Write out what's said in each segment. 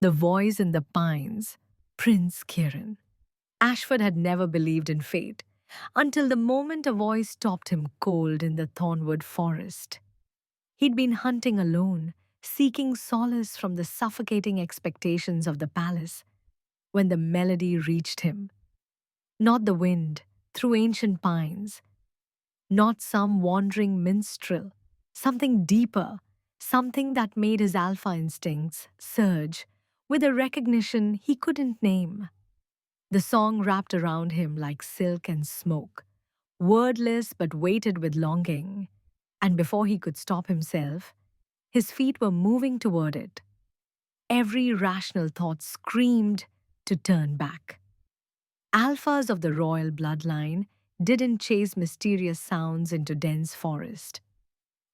The voice in the pines, Prince Kieran. Ashford had never believed in fate until the moment a voice stopped him cold in the thornwood forest. He'd been hunting alone, seeking solace from the suffocating expectations of the palace, when the melody reached him. Not the wind, through ancient pines, not some wandering minstrel, something deeper, something that made his alpha instincts surge with a recognition he couldn't name. The song wrapped around him like silk and smoke, wordless but weighted with longing, and before he could stop himself, his feet were moving toward it. Every rational thought screamed to turn back. Alphas of the royal bloodline didn't chase mysterious sounds into dense forest.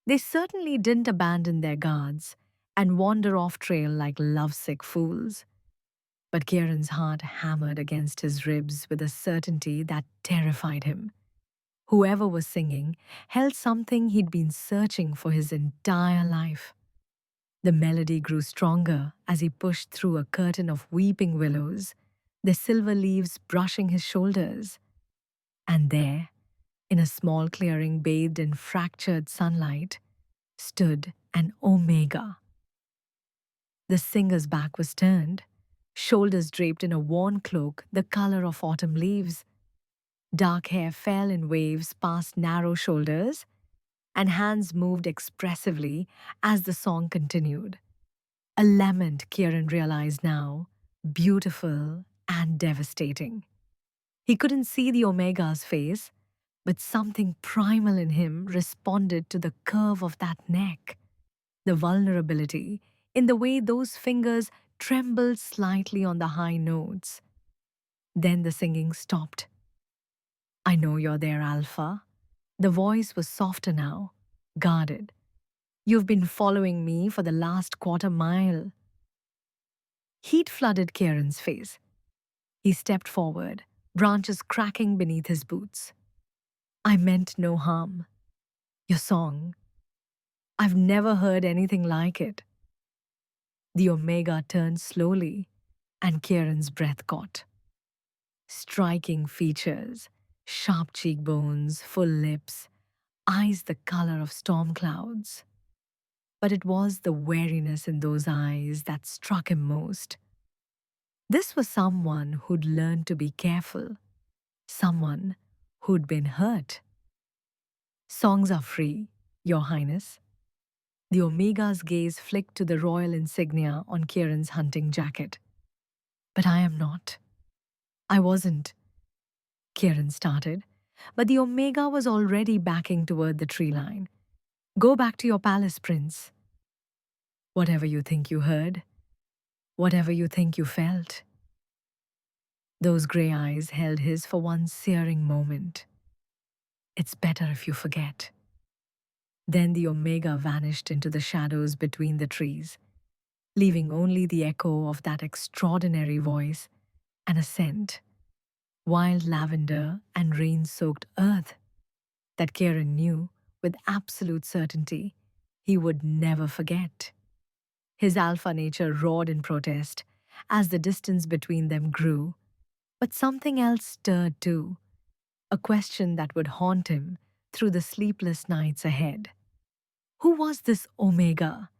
They certainly didn't abandon their guards and wander off trail like lovesick fools. But Kieran's heart hammered against his ribs with a certainty that terrified him. Whoever was singing held something he'd been searching for his entire life. The melody grew stronger as he pushed through a curtain of weeping willows, the silver leaves brushing his shoulders. And there, in a small clearing bathed in fractured sunlight, stood an omega. The singer's back was turned, shoulders draped in a worn cloak the color of autumn leaves. Dark hair fell in waves past narrow shoulders, and hands moved expressively as the song continued. A lament, Kieran realized now, beautiful and devastating. He couldn't see the Omega's face, but something primal in him responded to the curve of that neck, the vulnerability in the way those fingers trembled slightly on the high notes. Then the singing stopped. I know you're there, Alpha. The voice was softer now, guarded. You've been following me for the last quarter mile. Heat flooded Kieran's face. He stepped forward, branches cracking beneath his boots. I meant no harm. Your song. I've never heard anything like it. The Omega turned slowly, and Kieran's breath caught. Striking features, sharp cheekbones, full lips, eyes the color of storm clouds. But it was the wariness in those eyes that struck him most. This was someone who'd learned to be careful, someone who'd been hurt. Songs are free, Your Highness. The Omega's gaze flicked to the royal insignia on Kieran's hunting jacket. But I am not. I wasn't. Kieran started, but the Omega was already backing toward the tree line. Go back to your palace, Prince. Whatever you think you heard, whatever you think you felt. Those grey eyes held his for one searing moment. It's better if you forget. Then the Omega vanished into the shadows between the trees, leaving only the echo of that extraordinary voice and a scent, wild lavender and rain-soaked earth, that Kieran knew with absolute certainty he would never forget. His alpha nature roared in protest as the distance between them grew, but something else stirred too, a question that would haunt him through the sleepless nights ahead. Who was this Omega,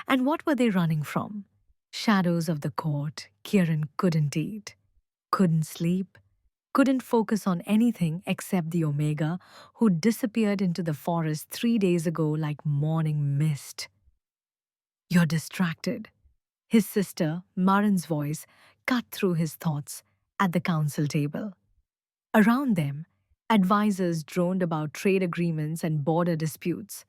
and what were they running from? Shadows of the court Kieran couldn't eat, couldn't sleep, couldn't focus on anything except the Omega who disappeared into the forest 3 days ago like morning mist. You're distracted. His sister, Marin's voice, cut through his thoughts at the council table. Around them, advisors droned about trade agreements and border disputes,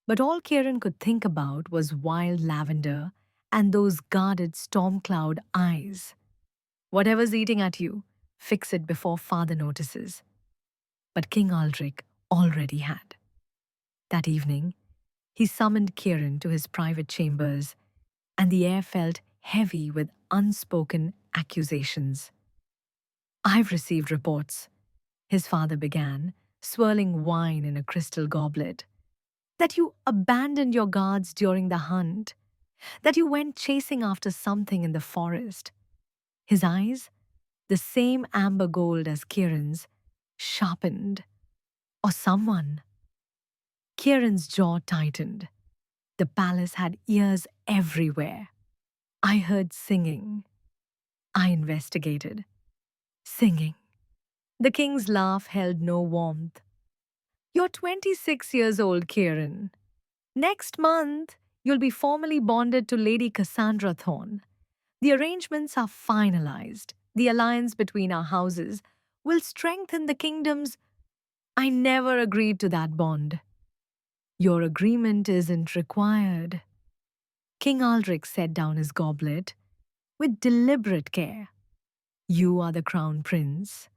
but all Kieran could think about was wild lavender and those guarded storm cloud eyes. Whatever's eating at you, fix it before father notices. But King Aldrich already had. That evening, he summoned Kieran to his private chambers, and the air felt heavy with unspoken accusations. I've received reports, his father began, swirling wine in a crystal goblet, that you abandoned your guards during the hunt, that you went chasing after something in the forest. His eyes, the same amber gold as Kieran's, sharpened. Or someone. Kieran's jaw tightened. The palace had ears everywhere. I heard singing. I investigated. Singing. The king's laugh held no warmth. You're 26 years old, Kieran. Next month, you'll be formally bonded to Lady Cassandra Thorne. The arrangements are finalized. The alliance between our houses will strengthen the kingdoms. I never agreed to that bond. Your agreement isn't required. King Aldrich set down his goblet with deliberate care. You are the crown prince.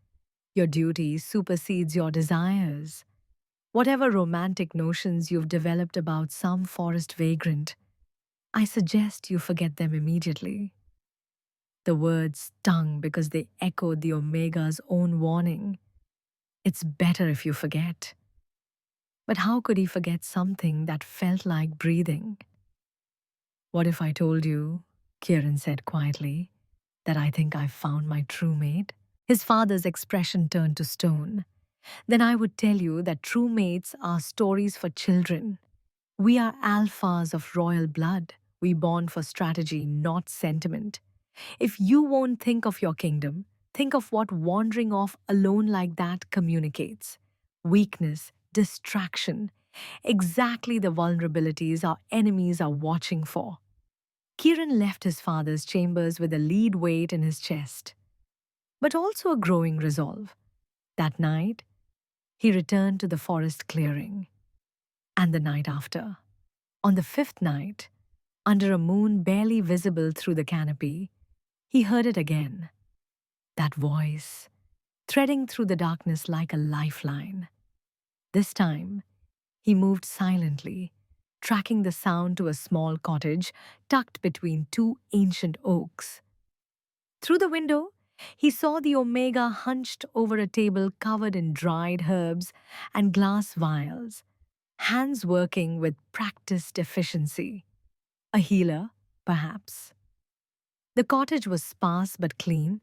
Your duty supersedes your desires. Whatever romantic notions you've developed about some forest vagrant, I suggest you forget them immediately. The words stung because they echoed the Omega's own warning. It's better if you forget. But how could he forget something that felt like breathing? What if I told you, Kieran said quietly, that I think I've found my true mate? His father's expression turned to stone. Then I would tell you that true mates are stories for children. We are alphas of royal blood. We bond for strategy, not sentiment. If you won't think of your kingdom, think of what wandering off alone like that communicates. Weakness, distraction, exactly the vulnerabilities our enemies are watching for. Kieran left his father's chambers with a lead weight in his chest, but also a growing resolve. That night, he returned to the forest clearing. And the night after. On the fifth night, under a moon barely visible through the canopy, he heard it again. That voice, threading through the darkness like a lifeline. This time, he moved silently, tracking the sound to a small cottage tucked between two ancient oaks. Through the window, he saw the Omega hunched over a table covered in dried herbs and glass vials, hands working with practiced efficiency. A healer, perhaps. The cottage was sparse but clean,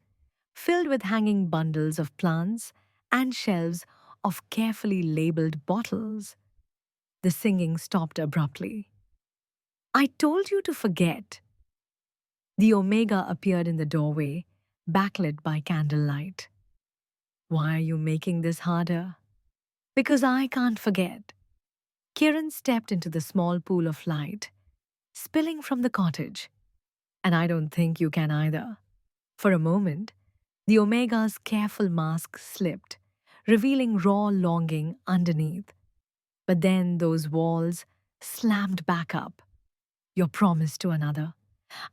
filled with hanging bundles of plants and shelves of carefully labeled bottles. The singing stopped abruptly. I told you to forget. The Omega appeared in the doorway, backlit by candlelight. Why are you making this harder? Because I can't forget. Kieran stepped into the small pool of light, spilling from the cottage. And I don't think you can either. For a moment, the Omega's careful mask slipped, revealing raw longing underneath. But then those walls slammed back up. Your promise to another.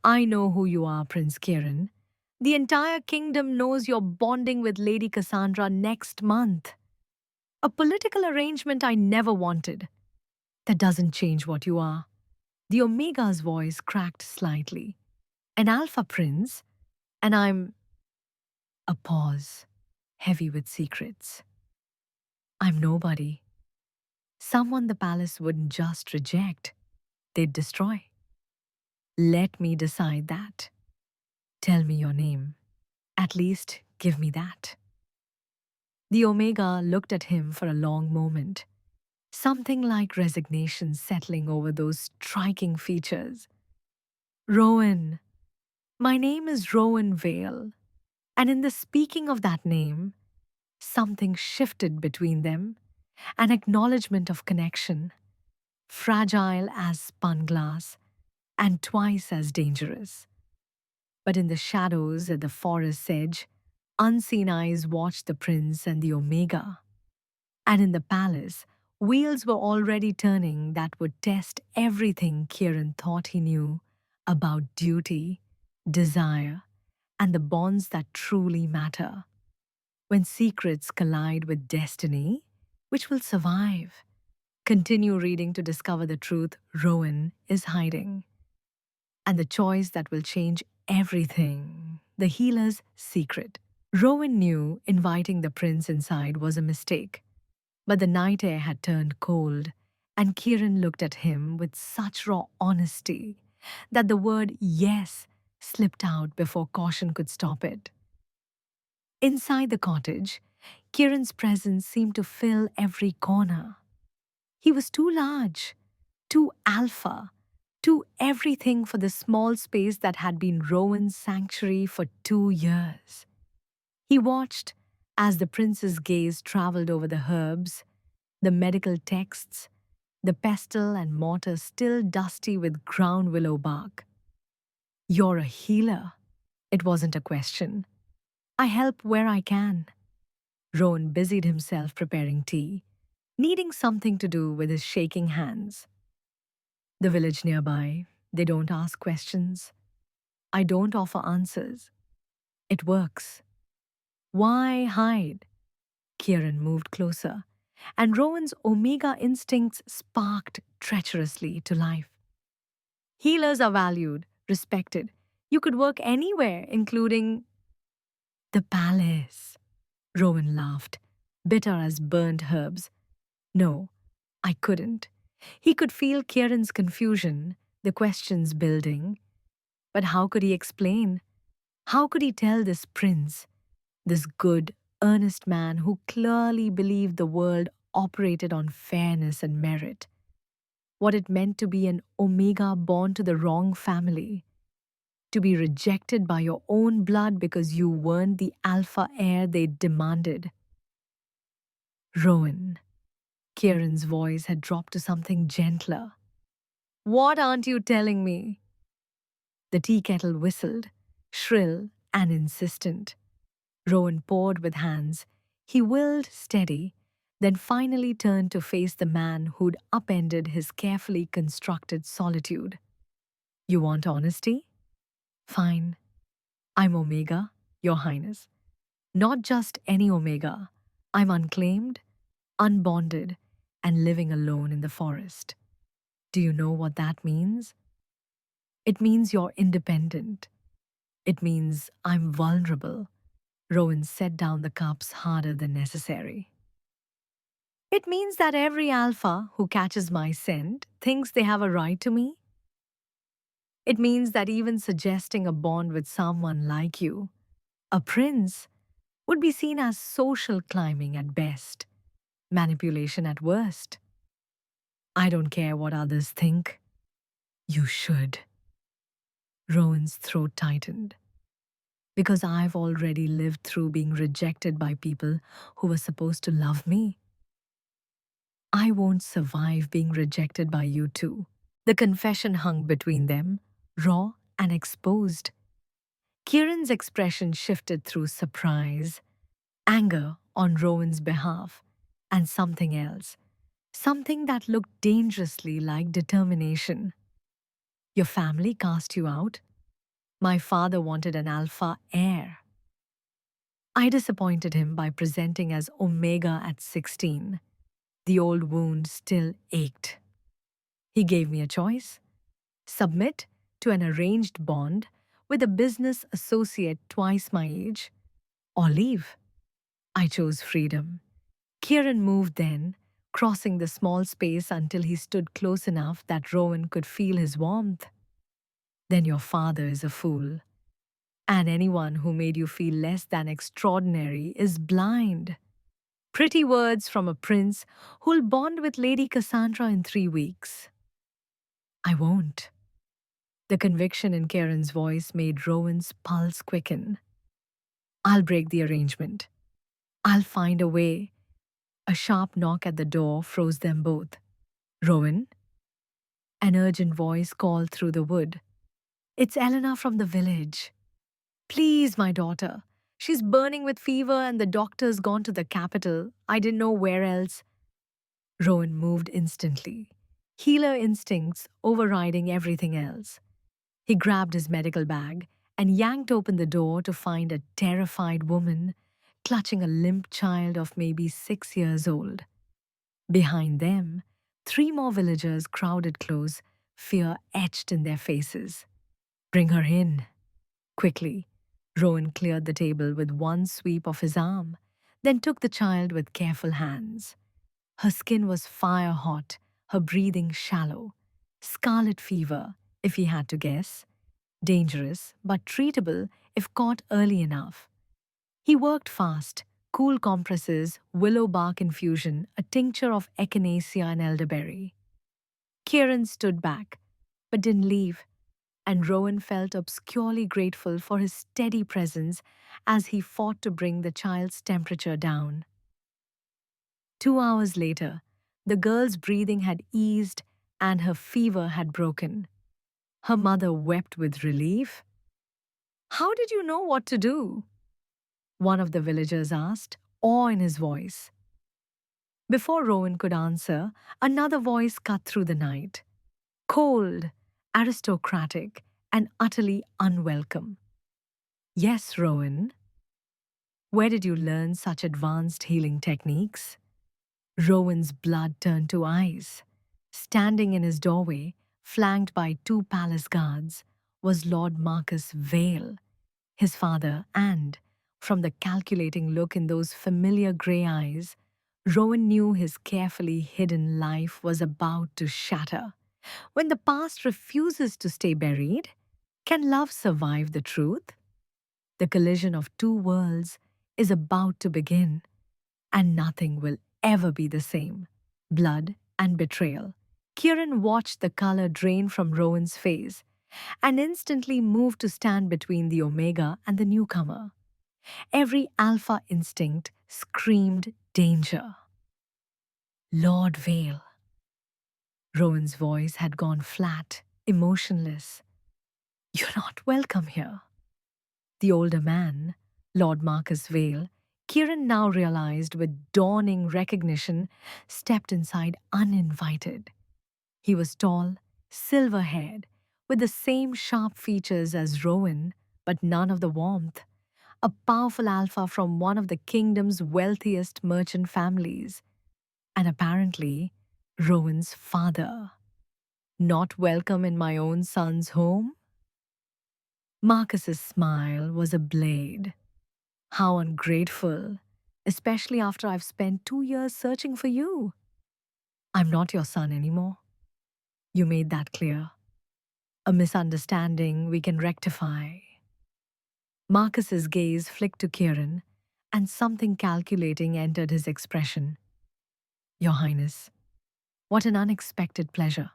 I know who you are, Prince Kieran. The entire kingdom knows you're bonding with Lady Cassandra next month. A political arrangement I never wanted. That doesn't change what you are. The Omega's voice cracked slightly. An Alpha Prince, and I'm... A pause, heavy with secrets. I'm nobody. Someone the palace wouldn't just reject, they'd destroy. Let me decide that. Tell me your name. At least give me that. The Omega looked at him for a long moment, something like resignation settling over those striking features. Rowan. My name is Rowan Vale. And in the speaking of that name, something shifted between them, an acknowledgement of connection, fragile as spun glass and twice as dangerous. But in the shadows at the forest's edge, unseen eyes watched the prince and the Omega. And in the palace, wheels were already turning that would test everything Kieran thought he knew about duty, desire, and the bonds that truly matter. When secrets collide with destiny, which will survive? Continue reading to discover the truth Rowan is hiding. And the choice that will change everything. The healer's secret. Rowan knew inviting the prince inside was a mistake. But the night air had turned cold, and Kieran looked at him with such raw honesty that the word yes slipped out before caution could stop it. Inside the cottage, Kieran's presence seemed to fill every corner. He was too large, too alpha, too everything for the small space that had been Rowan's sanctuary for 2 years. He watched as the prince's gaze traveled over the herbs, the medical texts, the pestle and mortar still dusty with ground willow bark. You're a healer. It wasn't a question. I help where I can. Rowan busied himself preparing tea, needing something to do with his shaking hands. The village nearby, they don't ask questions. I don't offer answers. It works. Why hide? Kieran moved closer, and Rowan's Omega instincts sparked treacherously to life. Healers are valued, respected. You could work anywhere, including the palace. Rowan laughed, bitter as burnt herbs. No, I couldn't. He could feel Kieran's confusion, the questions building. But how could he explain? How could he tell this prince, this good, earnest man who clearly believed the world operated on fairness and merit, what it meant to be an Omega born to the wrong family, to be rejected by your own blood because you weren't the alpha heir they demanded? Rowan, Kieran's voice had dropped to something gentler. What aren't you telling me? The tea kettle whistled, shrill and insistent. Rowan poured with hands. He willed steady, then finally turned to face the man who'd upended his carefully constructed solitude. You want honesty? Fine. I'm Omega, Your Highness. Not just any Omega. I'm unclaimed, unbonded, and living alone in the forest. Do you know what that means? It means you're independent. It means I'm vulnerable. Rowan set down the cups harder than necessary. It means that every alpha who catches my scent thinks they have a right to me. It means that even suggesting a bond with someone like you, a prince, would be seen as social climbing at best, manipulation at worst. I don't care what others think. You should. Rowan's throat tightened. Because I've already lived through being rejected by people who were supposed to love me. I won't survive being rejected by you too. The confession hung between them, raw and exposed. Kieran's expression shifted through surprise, anger on Rowan's behalf, and something else. Something that looked dangerously like determination. Your family cast you out? My father wanted an alpha heir. I disappointed him by presenting as Omega at 16. The old wound still ached. He gave me a choice: submit to an arranged bond with a business associate twice my age, or leave. I chose freedom. Kieran moved then, crossing the small space until he stood close enough that Rowan could feel his warmth. Then your father is a fool. And anyone who made you feel less than extraordinary is blind. Pretty words from a prince who'll bond with Lady Cassandra in 3 weeks. I won't. The conviction in Kieran's voice made Rowan's pulse quicken. I'll break the arrangement. I'll find a way. A sharp knock at the door froze them both. Rowan? An urgent voice called through the wood. It's Eleanor from the village. Please, my daughter. She's burning with fever and the doctor's gone to the capital. I didn't know where else. Rowan moved instantly, healer instincts overriding everything else. He grabbed his medical bag and yanked open the door to find a terrified woman clutching a limp child of maybe 6 years old. Behind them, 3 more villagers crowded close, fear etched in their faces. Bring her in. Quickly, Rowan cleared the table with one sweep of his arm, then took the child with careful hands. Her skin was fire hot, her breathing shallow. Scarlet fever, if he had to guess. Dangerous, but treatable if caught early enough. He worked fast: cool compresses, willow bark infusion, a tincture of echinacea and elderberry. Kieran stood back, but didn't leave, and Rowan felt obscurely grateful for his steady presence as he fought to bring the child's temperature down. 2 hours later, the girl's breathing had eased and her fever had broken. Her mother wept with relief. "How did you know what to do?" one of the villagers asked, awe in his voice. Before Rowan could answer, another voice cut through the night. Cold, aristocratic, and utterly unwelcome. "Yes, Rowan. Where did you learn such advanced healing techniques?" Rowan's blood turned to ice. Standing in his doorway, flanked by two palace guards, was Lord Marcus Vale, his father, and, from the calculating look in those familiar grey eyes, Rowan knew his carefully hidden life was about to shatter. When the past refuses to stay buried, can love survive the truth? The collision of two worlds is about to begin, and nothing will ever be the same. Blood and betrayal. Kieran watched the color drain from Rowan's face and instantly moved to stand between the Omega and the newcomer. Every alpha instinct screamed danger. "Lord Vale." Rowan's voice had gone flat, emotionless. "You're not welcome here." The older man, Lord Marcus Vale, Kieran now realized with dawning recognition, stepped inside uninvited. He was tall, silver-haired, with the same sharp features as Rowan, but none of the warmth. A powerful alpha from one of the kingdom's wealthiest merchant families, and apparently Rowan's father. "Not welcome in my own son's home?" Marcus's smile was a blade. "How ungrateful, especially after I've spent 2 years searching for you." "I'm not your son anymore. You made that clear. A misunderstanding we can rectify." Marcus's gaze flicked to Kieran, and something calculating entered his expression. "Your Highness, what an unexpected pleasure.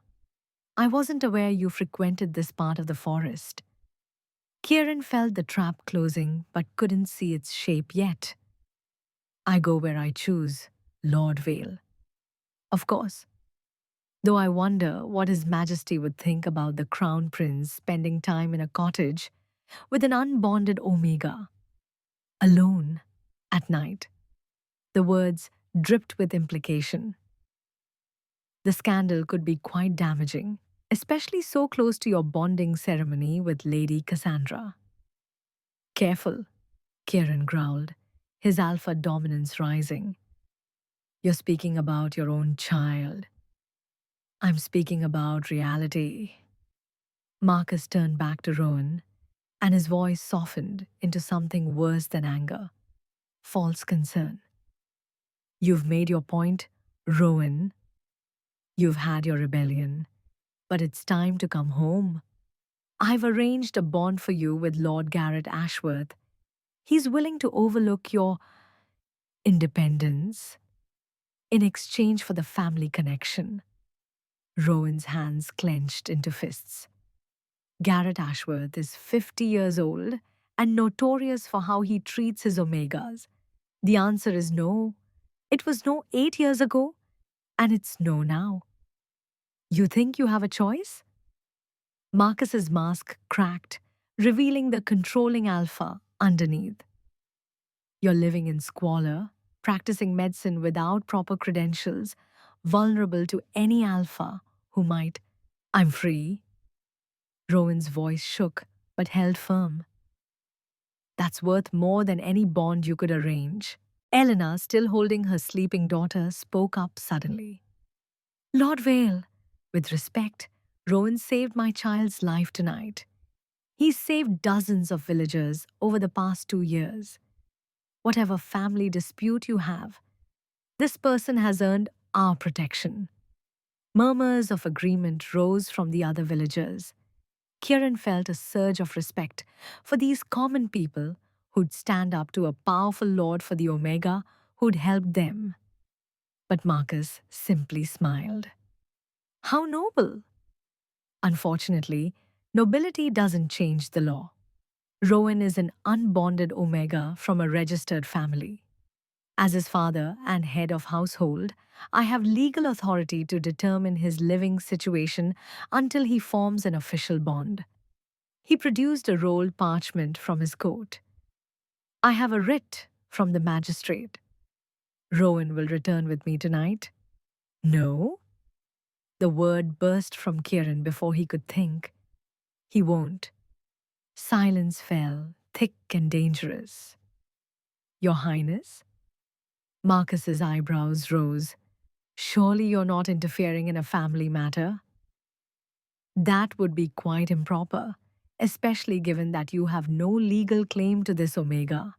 I wasn't aware you frequented this part of the forest." Kieran felt the trap closing but couldn't see its shape yet. "I go where I choose, Lord Vale." "Of course. Though I wonder what His Majesty would think about the Crown Prince spending time in a cottage with an unbonded Omega, alone, at night." The words dripped with implication. "The scandal could be quite damaging, especially so close to your bonding ceremony with Lady Cassandra." "Careful," Kieran growled, his alpha dominance rising. "You're speaking about your own child." "I'm speaking about reality." Marcus turned back to Rowan, and his voice softened into something worse than anger: false concern. "You've made your point, Rowan. You've had your rebellion, but it's time to come home. I've arranged a bond for you with Lord Garrett Ashworth. He's willing to overlook your independence in exchange for the family connection." Rowan's hands clenched into fists. "Garrett Ashworth is 50 years old and notorious for how he treats his Omegas. The answer is no. It was no 8 years ago, and it's no now. You think you have a choice?" Marcus's mask cracked, revealing the controlling alpha underneath. "You're living in squalor, practicing medicine without proper credentials, vulnerable to any alpha who might—" "I'm free." Rowan's voice shook but held firm. "That's worth more than any bond you could arrange." Eleanor, still holding her sleeping daughter, spoke up suddenly. "Lord Vale, with respect, Rowan saved my child's life tonight. He's saved dozens of villagers over the past 2 years. Whatever family dispute you have, this person has earned our protection." Murmurs of agreement rose from the other villagers. Kieran felt a surge of respect for these common people who'd stand up to a powerful lord for the Omega who'd helped them. But Marcus simply smiled. How noble! Unfortunately, nobility doesn't change the law. Rowan is an unbonded Omega from a registered family. As his father and head of household, I have legal authority to determine his living situation until he forms an official bond. He produced a rolled parchment from his coat. I have a writ from the magistrate. Rowan will return with me tonight. No? The word burst from Kieran before he could think. He won't. Silence fell, thick and dangerous. Your Highness? Marcus's eyebrows rose. Surely you're not interfering in a family matter? That would be quite improper, especially given that you have no legal claim to this Omega.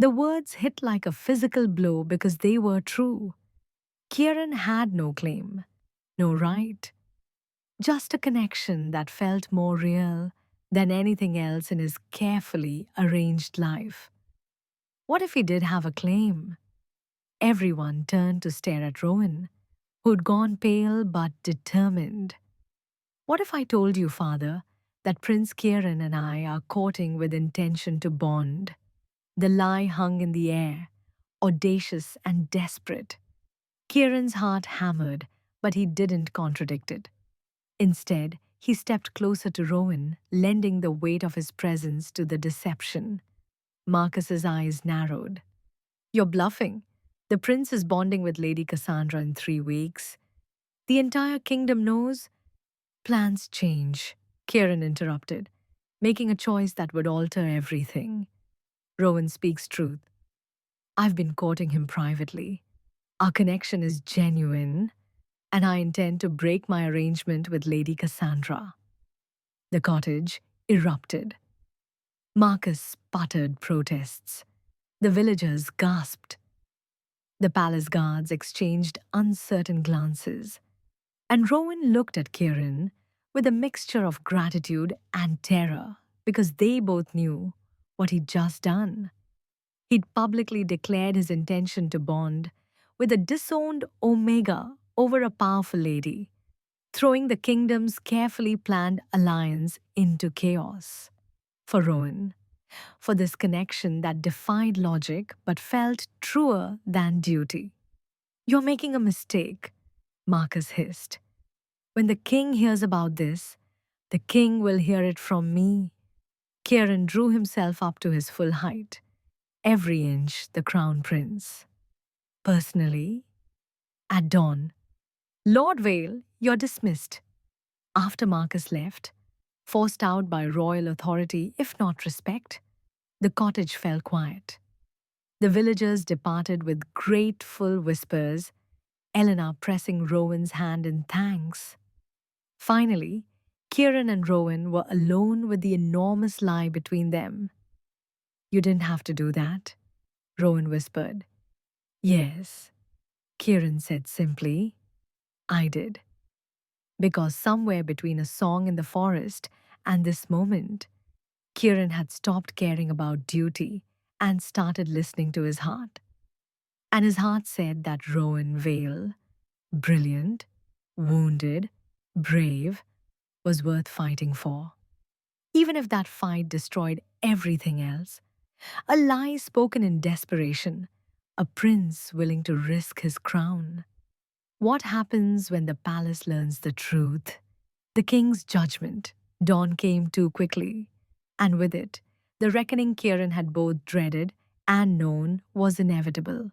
The words hit like a physical blow because they were true. Kieran had no claim, no right, just a connection that felt more real than anything else in his carefully arranged life. What if he did have a claim? Everyone turned to stare at Rowan, who'd gone pale but determined. What if I told you, father, that Prince Kieran and I are courting with intention to bond? The lie hung in the air, audacious and desperate. Kieran's heart hammered, but he didn't contradict it. Instead, he stepped closer to Rowan, lending the weight of his presence to the deception. Marcus's eyes narrowed. You're bluffing. The prince is bonding with Lady Cassandra in 3 weeks. The entire kingdom knows. Plans change, Kieran interrupted, making a choice that would alter everything. Rowan speaks truth. I've been courting him privately. Our connection is genuine, and I intend to break my arrangement with Lady Cassandra. The cottage erupted. Marcus sputtered protests. The villagers gasped. The palace guards exchanged uncertain glances. And Rowan looked at Kieran with a mixture of gratitude and terror because they both knew what he'd just done. He'd publicly declared his intention to bond with a disowned Omega over a powerful lady, throwing the kingdom's carefully planned alliance into chaos. For Rowan, for this connection that defied logic but felt truer than duty. You're making a mistake, Marcus hissed. When the king hears about this, the king will hear it from me. Kieran drew himself up to his full height, every inch the crown prince. Personally, at dawn, Lord Vale, you're dismissed. After Marcus left, forced out by royal authority if not respect, the cottage fell quiet. The villagers departed with grateful whispers, Eleanor pressing Rowan's hand in thanks. Finally, Kieran and Rowan were alone with the enormous lie between them. You didn't have to do that, Rowan whispered. Yes, Kieran said simply. I did. Because somewhere between a song in the forest and this moment, Kieran had stopped caring about duty and started listening to his heart. And his heart said that Rowan Vale, brilliant, wounded, brave, was worth fighting for. Even if that fight destroyed everything else, a lie spoken in desperation, a prince willing to risk his crown. What happens when the palace learns the truth? The king's judgment. Dawn came too quickly, and with it, the reckoning Kieran had both dreaded and known was inevitable.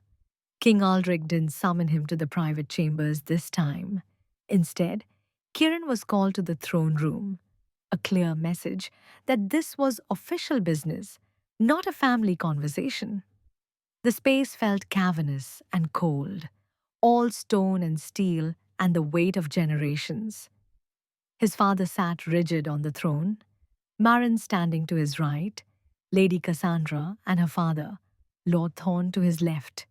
King Aldrich didn't summon him to the private chambers this time. Instead, Kieran was called to the throne room. A clear message that this was official business, not a family conversation. The space felt cavernous and cold, all stone and steel and the weight of generations. His father sat rigid on the throne, Marin standing to his right, Lady Cassandra and her father, Lord Thorn to his left.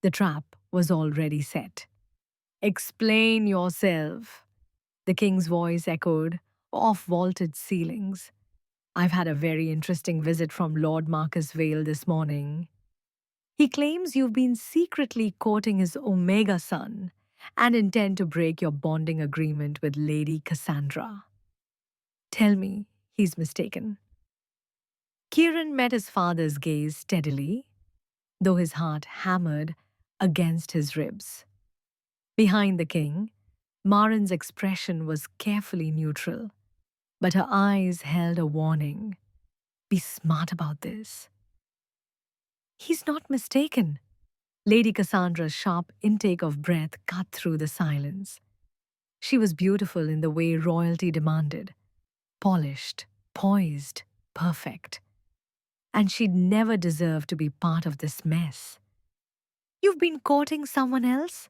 The trap was already set. Explain yourself, the king's voice echoed, off vaulted ceilings. I've had a very interesting visit from Lord Marcus Vale this morning. He claims you've been secretly courting his Omega son and intend to break your bonding agreement with Lady Cassandra. Tell me he's mistaken. Kieran met his father's gaze steadily, though his heart hammered against his ribs. Behind the king, Marin's expression was carefully neutral, but her eyes held a warning. Be smart about this. He's not mistaken. Lady Cassandra's sharp intake of breath cut through the silence. She was beautiful in the way royalty demanded, polished, poised, perfect. And she'd never deserved to be part of this mess. You've been courting someone else?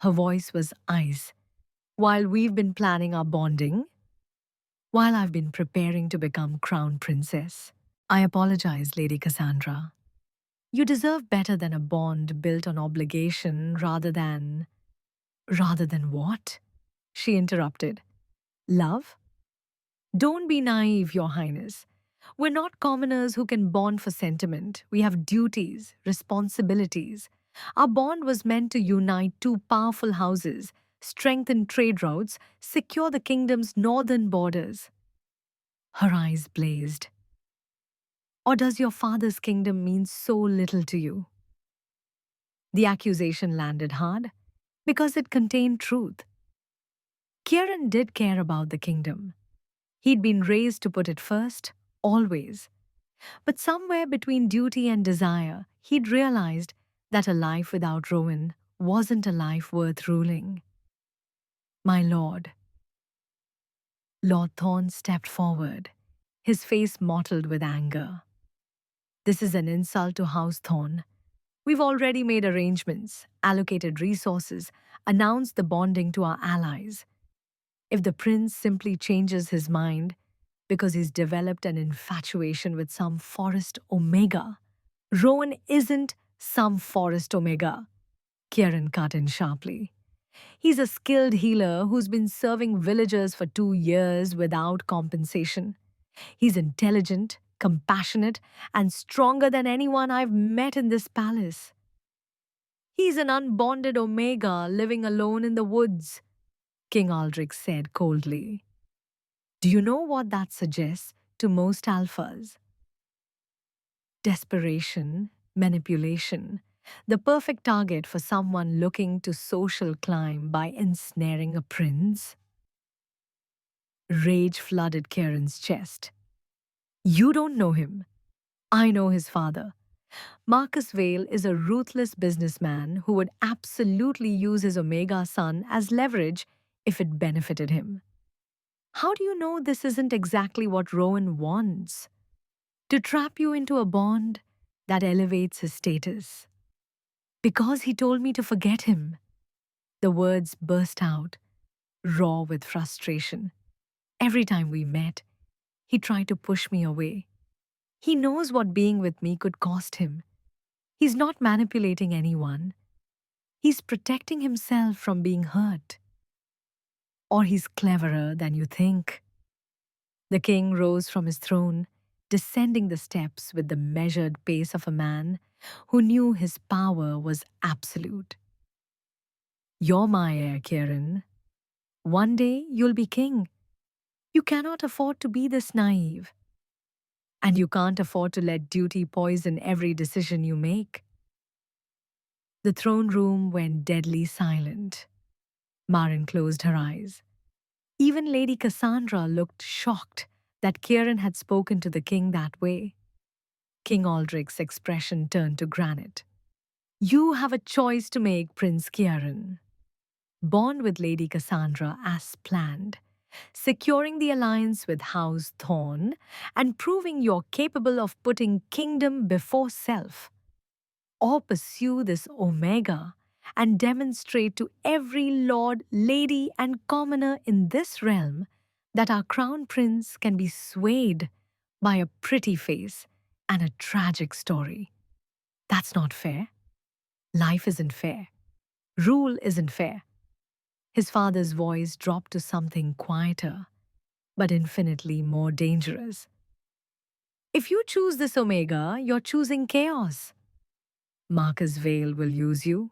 Her voice was ice. While we've been planning our bonding, while I've been preparing to become crown princess. I apologize, Lady Cassandra. You deserve better than a bond built on obligation rather than. Rather than what? She interrupted. Love? Don't be naive, Your Highness. We're not commoners who can bond for sentiment. We have duties, responsibilities. Our bond was meant to unite two powerful houses, strengthen trade routes, secure the kingdom's northern borders. Her eyes blazed. Or does your father's kingdom mean so little to you? The accusation landed hard because it contained truth. Kieran did care about the kingdom. He'd been raised to put it first, always. But somewhere between duty and desire, he'd realized that a life without Rowan wasn't a life worth ruling. My lord. Lord Thorne stepped forward, his face mottled with anger. This is an insult to House Thorne. We've already made arrangements, allocated resources, announced the bonding to our allies. If the prince simply changes his mind because he's developed an infatuation with some Forest Omega, Rowan isn't some Forest Omega, Kieran cut in sharply. He's a skilled healer who's been serving villagers for 2 years without compensation. He's intelligent, compassionate, and stronger than anyone I've met in this palace. He's an unbonded Omega living alone in the woods, King Aldrich said coldly. Do you know what that suggests to most alphas? Desperation, manipulation, the perfect target for someone looking to social climb by ensnaring a prince. Rage flooded Kieran's chest. You don't know him. I know his father. Marcus Vale is a ruthless businessman who would absolutely use his Omega son as leverage if it benefited him. How do you know this isn't exactly what Rowan wants? To trap you into a bond that elevates his status. Because he told me to forget him. The words burst out, raw with frustration. Every time we met, he tried to push me away. He knows what being with me could cost him. He's not manipulating anyone. He's protecting himself from being hurt. Or he's cleverer than you think. The king rose from his throne, descending the steps with the measured pace of a man who knew his power was absolute. You're my heir, Kieran. One day you'll be king. You cannot afford to be this naive. And you can't afford to let duty poison every decision you make. The throne room went deadly silent. Marin closed her eyes. Even Lady Cassandra looked shocked that Kieran had spoken to the king that way. King Aldrich's expression turned to granite. You have a choice to make, Prince Kieran. Bond with Lady Cassandra as planned, securing the alliance with House Thorne, and proving you're capable of putting kingdom before self. Or pursue this Omega and demonstrate to every lord, lady, and commoner in this realm that our crown prince can be swayed by a pretty face and a tragic story. That's not fair. Life isn't fair. Rule isn't fair. His father's voice dropped to something quieter. but infinitely more dangerous. If you choose this Omega, you're choosing chaos. Marcus Vale will use you.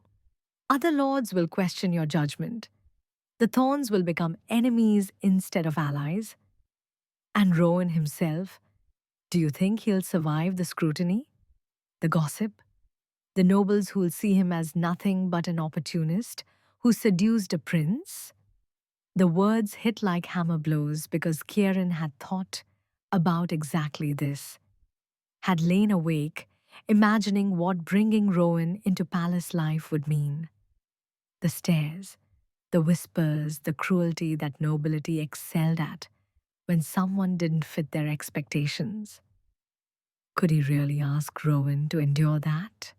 Other lords will question your judgment. The Thorns will become enemies instead of allies. And Rowan himself, do you think he'll survive the scrutiny? The gossip? The nobles who'll see him as nothing but an opportunist who seduced a prince? The words hit like hammer blows because Kieran had thought about exactly this, had lain awake, imagining what bringing Rowan into palace life would mean. The stares, the whispers, the cruelty that nobility excelled at when someone didn't fit their expectations. Could he really ask Rowan to endure that?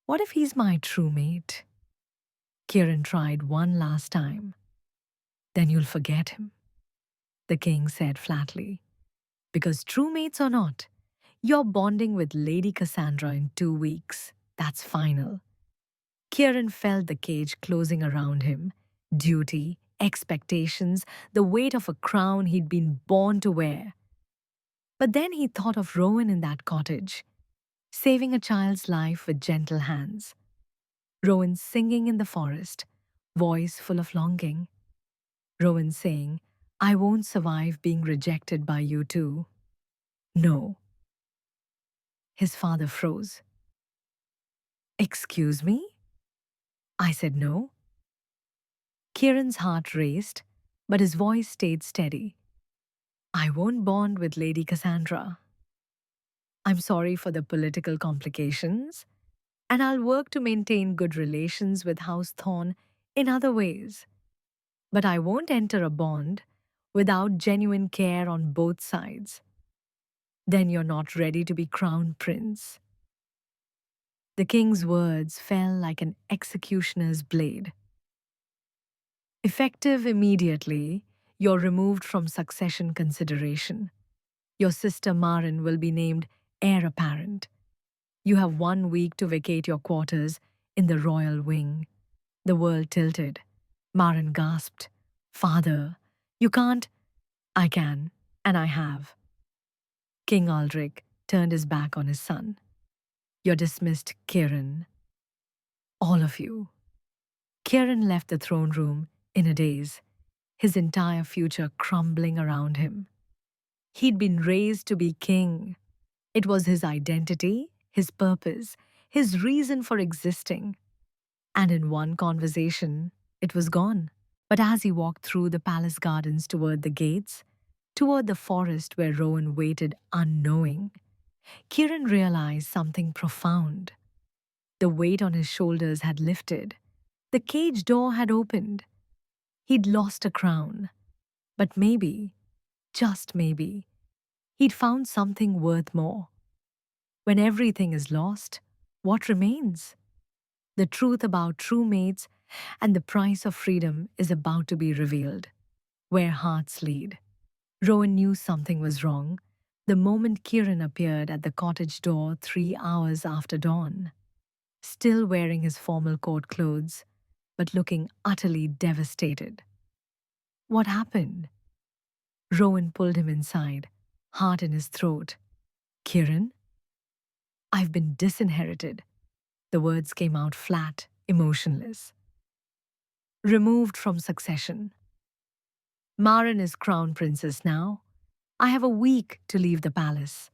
What if he's my true mate? Kieran tried one last time. Then you'll forget him, the king said flatly. Because true mates or not, you're bonding with Lady Cassandra in 2 weeks. That's final. Kieran felt the cage closing around him. Duty, expectations, the weight of a crown he'd been born to wear. But then he thought of Rowan in that cottage, saving a child's life with gentle hands. Rowan singing in the forest, voice full of longing. Rowan saying, I won't survive being rejected by you too. No. His father froze. Excuse me? I said no. Kieran's heart raced, but his voice stayed steady. I won't bond with Lady Cassandra. I'm sorry for the political complications, and I'll work to maintain good relations with House Thorn in other ways. But I won't enter a bond without genuine care on both sides. Then you're not ready to be crowned prince. The king's words fell like an executioner's blade. Effective immediately, you're removed from succession consideration. Your sister Marin will be named heir apparent. You have 1 week to vacate your quarters in the royal wing. The world tilted. Marin gasped, Father, you can't. I can, and I have. King Aldrich turned his back on his son. You're dismissed, Kieran. All of you. Kieran left the throne room in a daze, his entire future crumbling around him. He'd been raised to be king. It was his identity, his purpose, his reason for existing. And in one conversation, it was gone. But as he walked through the palace gardens toward the gates, toward the forest where Rowan waited unknowing, Kieran realized something profound. The weight on his shoulders had lifted. The cage door had opened. He'd lost a crown. But maybe, just maybe, he'd found something worth more. When everything is lost, what remains? The truth about true mates and the price of freedom is about to be revealed. Where hearts lead. Rowan knew something was wrong the moment Kieran appeared at the cottage door 3 hours after dawn, still wearing his formal court clothes, but looking utterly devastated. What happened? Rowan pulled him inside, heart in his throat. Kieran? I've been disinherited. The words came out flat, emotionless. Removed from succession. Marin is crown princess now. I have a week to leave the palace.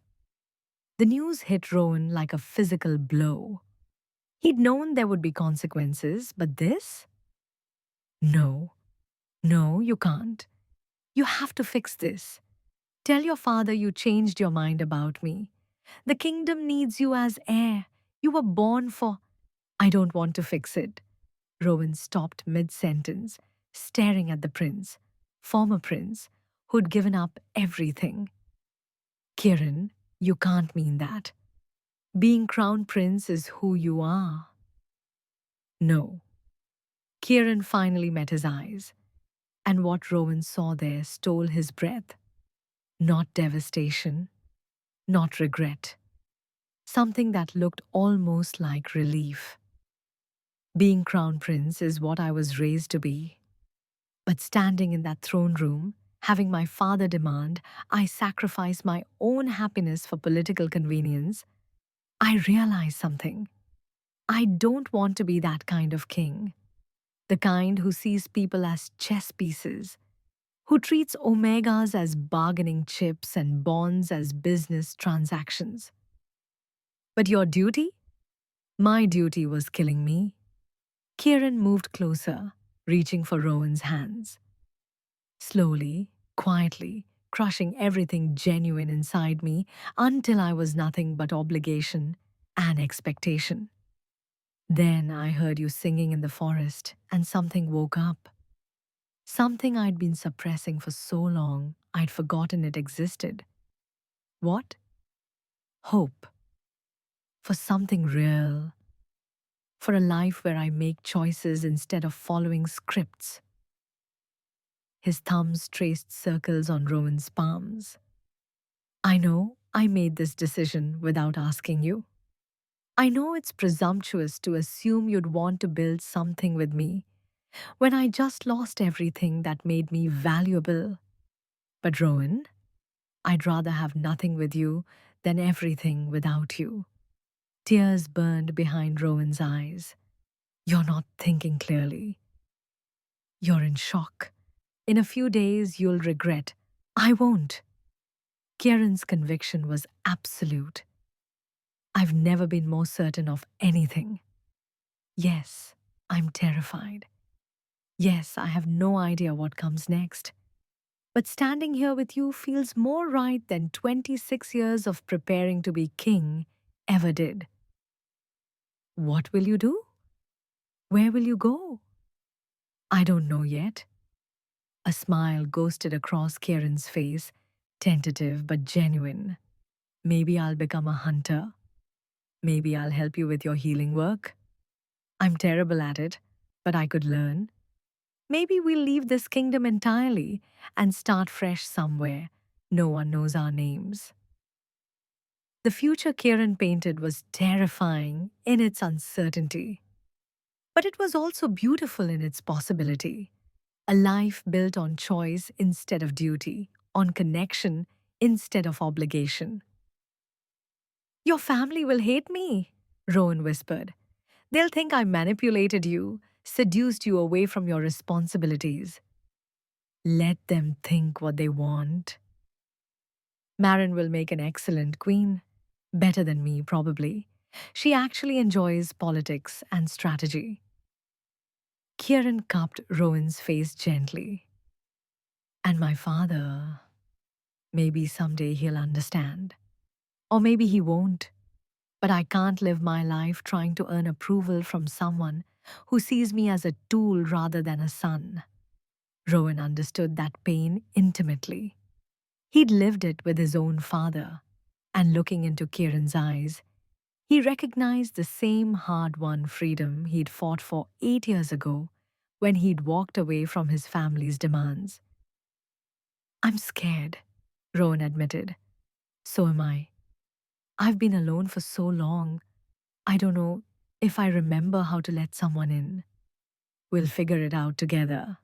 The news hit Rowan like a physical blow. He'd known there would be consequences, but this? No. No, you can't. You have to fix this. Tell your father you changed your mind about me. The kingdom needs you as heir. You were born for. I don't want to fix it. Rowan stopped mid-sentence, staring at the prince, former prince, who'd given up everything. Kieran, you can't mean that. Being crown prince is who you are. No. Kieran finally met his eyes, and what Rowan saw there stole his breath. Not devastation, not regret. Something that looked almost like relief. Being crown prince is what I was raised to be. But standing in that throne room, Having my father demand I sacrifice my own happiness for political convenience, I realize something. I don't want to be that kind of king. The kind who sees people as chess pieces, who treats omegas as bargaining chips and bonds as business transactions. But your duty? My duty was killing me. Kieran moved closer, reaching for Rowan's hands. Slowly, quietly, crushing everything genuine inside me until I was nothing but obligation and expectation. Then I heard you singing in the forest, and something woke up. Something I'd been suppressing for so long, I'd forgotten it existed. What? Hope. For something real. For a life where I make choices instead of following scripts. His thumbs traced circles on Rowan's palms. I know I made this decision without asking you. I know it's presumptuous to assume you'd want to build something with me when I just lost everything that made me valuable. But Rowan, I'd rather have nothing with you than everything without you. Tears burned behind Rowan's eyes. You're not thinking clearly. You're in shock. In a few days, you'll regret. I won't. Kieran's conviction was absolute. I've never been more certain of anything. Yes, I'm terrified. Yes, I have no idea what comes next. But standing here with you feels more right than 26 years of preparing to be king ever did. What will you do? Where will you go? I don't know yet. A smile ghosted across Kieran's face, tentative but genuine. Maybe I'll become a hunter. Maybe I'll help you with your healing work. I'm terrible at it, but I could learn. Maybe we'll leave this kingdom entirely and start fresh somewhere. No one knows our names. The future Kieran painted was terrifying in its uncertainty, but it was also beautiful in its possibility. A life built on choice instead of duty, on connection instead of obligation. Your family will hate me, Rowan whispered. They'll think I manipulated you, seduced you away from your responsibilities. Let them think what they want. Marin will make an excellent queen. Better than me, probably. She actually enjoys politics and strategy. Kieran cupped Rowan's face gently. And my father, maybe someday he'll understand. Or maybe he won't. But I can't live my life trying to earn approval from someone who sees me as a tool rather than a son. Rowan understood that pain intimately. He'd lived it with his own father, and looking into Kieran's eyes, he recognized the same hard-won freedom he'd fought for 8 years ago when he'd walked away from his family's demands. I'm scared, Rowan admitted. So am I. I've been alone for so long. I don't know if I remember how to let someone in. We'll figure it out together.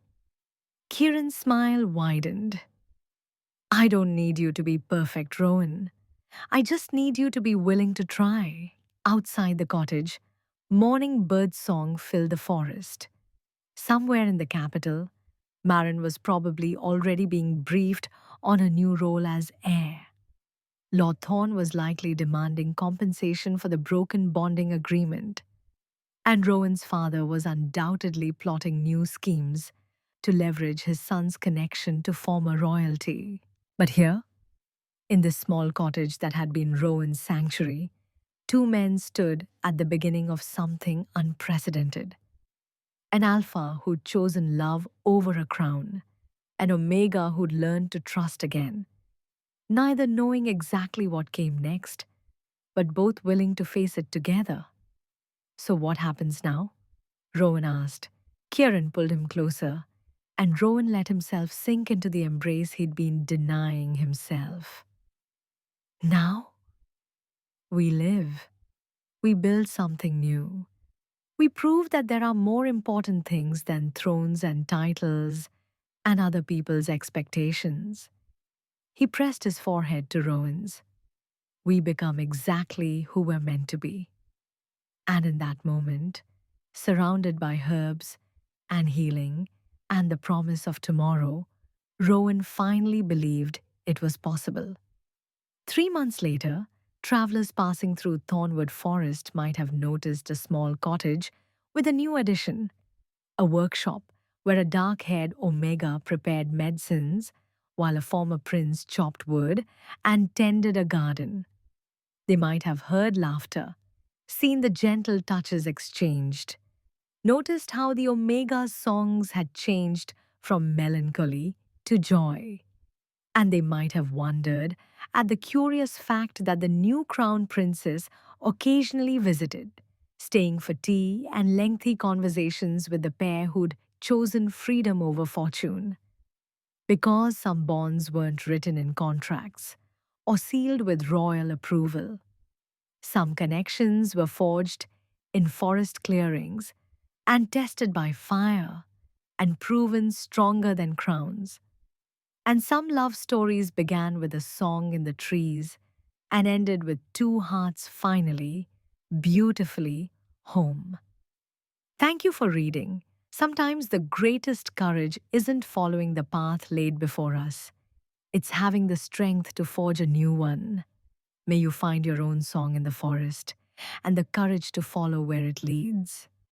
Kieran's smile widened. I don't need you to be perfect, Rowan. I just need you to be willing to try. Outside the cottage, morning bird song filled the forest. Somewhere in the capital, Marin was probably already being briefed on a new role as heir. Lord Thorne was likely demanding compensation for the broken bonding agreement, and Rowan's father was undoubtedly plotting new schemes to leverage his son's connection to former royalty. But here, in this small cottage that had been Rowan's sanctuary, two men stood at the beginning of something unprecedented. An alpha who'd chosen love over a crown, an omega who'd learned to trust again, neither knowing exactly what came next, but both willing to face it together. So what happens now? Rowan asked. Kieran pulled him closer, and Rowan let himself sink into the embrace he'd been denying himself. Now, we live. We build something new. We prove that there are more important things than thrones and titles and other people's expectations. He pressed his forehead to Rowan's. We become exactly who we're meant to be. And in that moment, surrounded by herbs and healing and the promise of tomorrow, Rowan finally believed it was possible. 3 months later, travelers passing through Thornwood Forest might have noticed a small cottage with a new addition, a workshop where a dark haired Omega prepared medicines while a former prince chopped wood and tended a garden. They might have heard laughter, seen the gentle touches exchanged, noticed how the Omega's songs had changed from melancholy to joy. And they might have wondered at the curious fact that the new crown princess occasionally visited, staying for tea and lengthy conversations with the pair who'd chosen freedom over fortune. Because some bonds weren't written in contracts or sealed with royal approval, some connections were forged in forest clearings and tested by fire and proven stronger than crowns. And some love stories began with a song in the trees and ended with two hearts finally, beautifully, home. Thank you for reading. Sometimes the greatest courage isn't following the path laid before us, it's having the strength to forge a new one. May you find your own song in the forest and the courage to follow where it leads.